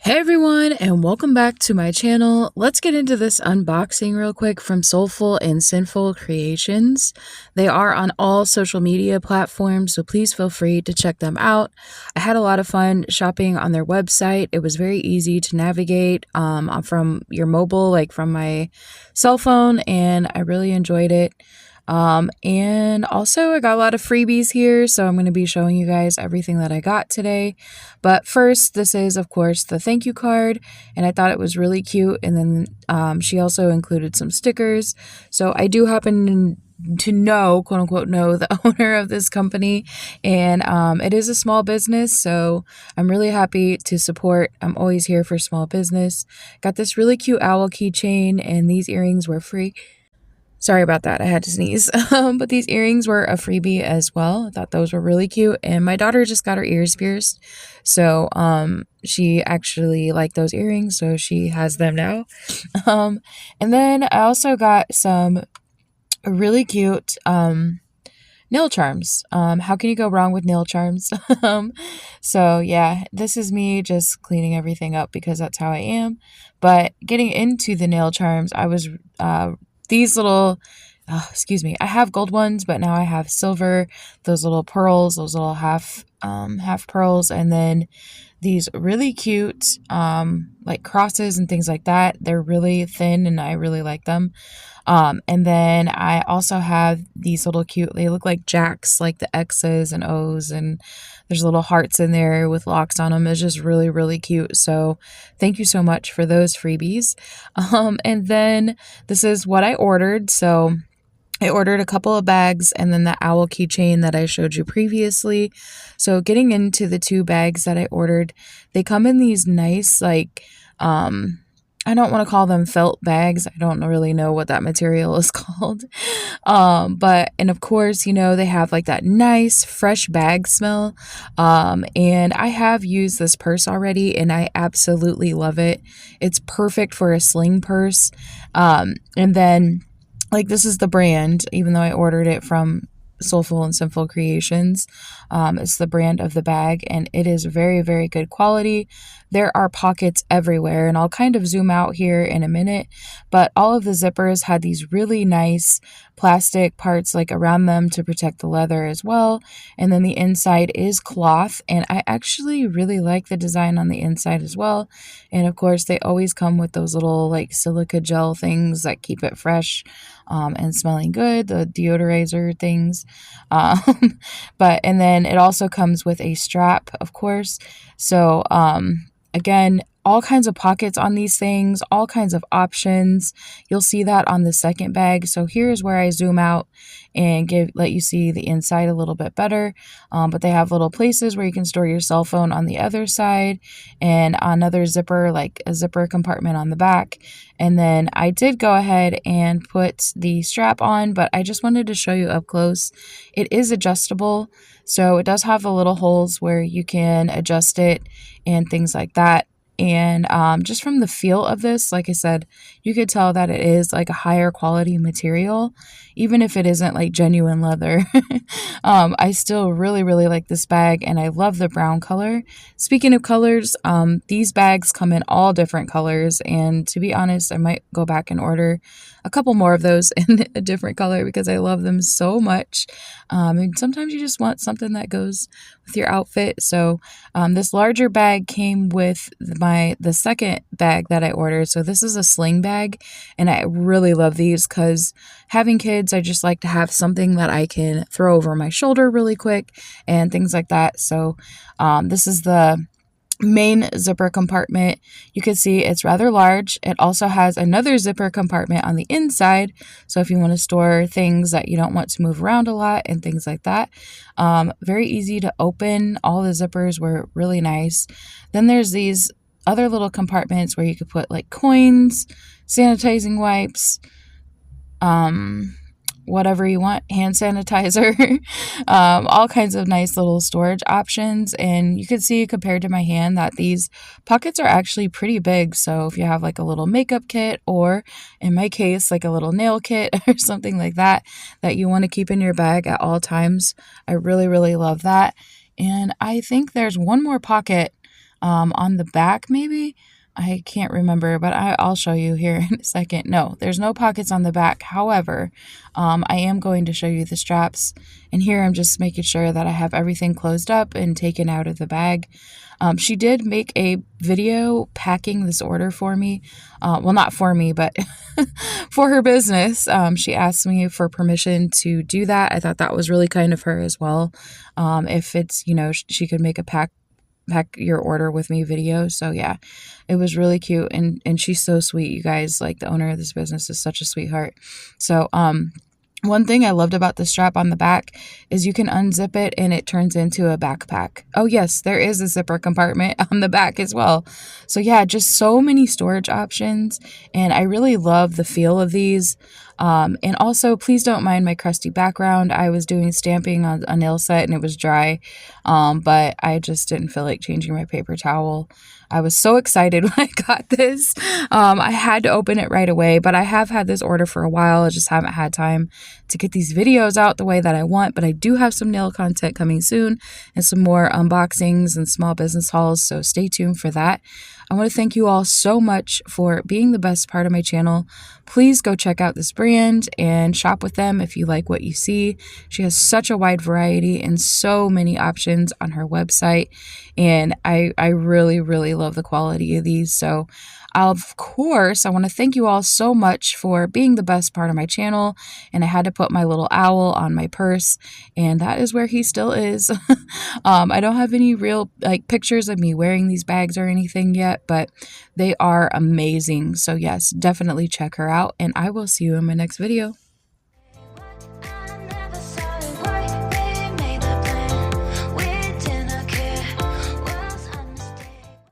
Hey everyone, and welcome back to my channel. Let's get into this unboxing real quick from Soulful and Sinful Creations. They are on all social media platforms, so please feel free to check them out. I had a lot of fun shopping on their website. It was very easy to navigate from your mobile, like from my cell phone, and I really enjoyed it. And also I got a lot of freebies here, so I'm going to be showing you guys everything that I got today. But first, this is of course the thank you card, and I thought it was really cute. And then she also included some stickers. So I do happen to know, quote unquote, know the owner of this company, and it is a small business, so I'm really happy to support. I'm always here for small business. Got this really cute owl keychain, and these earrings were free. Sorry about that, I had to sneeze. But these earrings were a freebie as well. I thought those were really cute, and my daughter just got her ears pierced, so she actually liked those earrings, so she has them now. And then I also got some really cute nail charms. How can you go wrong with nail charms? So yeah, this is me just cleaning everything up because that's how I am. But getting into the nail charms, I was these little, I have gold ones, but now I have silver, those little pearls, those little half pearls, and then these really cute, like crosses and things like that. They're really thin and I really like them. And then I also have these little cute, they look like jacks, like the X's and O's, and there's little hearts in there with locks on them. It's just really, really cute. So thank you so much for those freebies. And then this is what I ordered. So I ordered a couple of bags and then the owl keychain that I showed you previously. So getting into the two bags that I ordered, they come in these nice, like, I don't want to call them felt bags. I don't really know what that material is called. And of course, you know, they have like that nice fresh bag smell. And I have used this purse already and I absolutely love it. It's perfect for a sling purse. And then, like, this is the brand, even though I ordered it from Soulful and Sinful Creations. It's the brand of the bag, and it is very, very good quality. There are pockets everywhere, and I'll kind of zoom out here in a minute, but all of the zippers had these really nice plastic parts like around them to protect the leather as well. And then the inside is cloth, and I actually really like the design on the inside as well. And of course, they always come with those little like silica gel things that keep it fresh and smelling good, the deodorizer things. And then it also comes with a strap, of course. So again, all kinds of pockets on these things, all kinds of options. You'll see that on the second bag. So here's where I zoom out and let you see the inside a little bit better. But they have little places where you can store your cell phone on the other side, and another zipper, like a zipper compartment on the back. And then I did go ahead and put the strap on, but I just wanted to show you up close. It is adjustable, so it does have the little holes where you can adjust it and things like that. And just from the feel of this, like I said, you could tell that it is like a higher quality material, even if it isn't like genuine leather. I still really, really like this bag, and I love the brown color. Speaking of colors, these bags come in all different colors, and to be honest, I might go back and order a couple more of those in a different color because I love them so much. And sometimes you just want something that goes with your outfit. So this larger bag came with the second bag that I ordered. So this is a sling bag, and I really love these because having kids, I just like to have something that I can throw over my shoulder really quick and things like that. So this is the main zipper compartment. You can see it's rather large. It also has another zipper compartment on the inside, so if you want to store things that you don't want to move around a lot and things like that. Very easy to open. All the zippers were really nice. Then there's these other little compartments where you could put like coins, sanitizing wipes, whatever you want, hand sanitizer, all kinds of nice little storage options. And you can see compared to my hand that these pockets are actually pretty big. So if you have like a little makeup kit, or in my case, like a little nail kit or something like that, that you want to keep in your bag at all times, I really, really love that. And I think there's one more pocket on the back maybe. I can't remember, but I'll show you here in a second. No, there's no pockets on the back. However, I am going to show you the straps. And here I'm just making sure that I have everything closed up and taken out of the bag. She did make a video packing this order for me. Well, not for me, but for her business. She asked me for permission to do that. I thought that was really kind of her as well. If it's, she could make a pack your order with me video. So yeah, it was really cute. And she's so sweet, you guys. Like, the owner of this business is such a sweetheart. So, one thing I loved about the strap on the back is you can unzip it and it turns into a backpack. Oh yes, there is a zipper compartment on the back as well. So yeah, just so many storage options, and I really love the feel of these. And also, please don't mind my crusty background. I was doing stamping on a nail set and it was dry, but I just didn't feel like changing my paper towel. I was so excited when I got this. I had to open it right away, but I have had this order for a while. I just haven't had time to get these videos out the way that I want, but I do have some nail content coming soon and some more unboxings and small business hauls, so stay tuned for that. I want to thank you all so much for being the best part of my channel. Please go check out this brand and shop with them if you like what you see. She has such a wide variety and so many options on her website, and I really, really love the quality of these. So of course, I want to thank you all so much for being the best part of my channel. And I had to put my little owl on my purse, and that is where he still is. I don't have any real pictures of me wearing these bags or anything yet, but they are amazing. So yes, definitely check her out, and I will see you in my next video.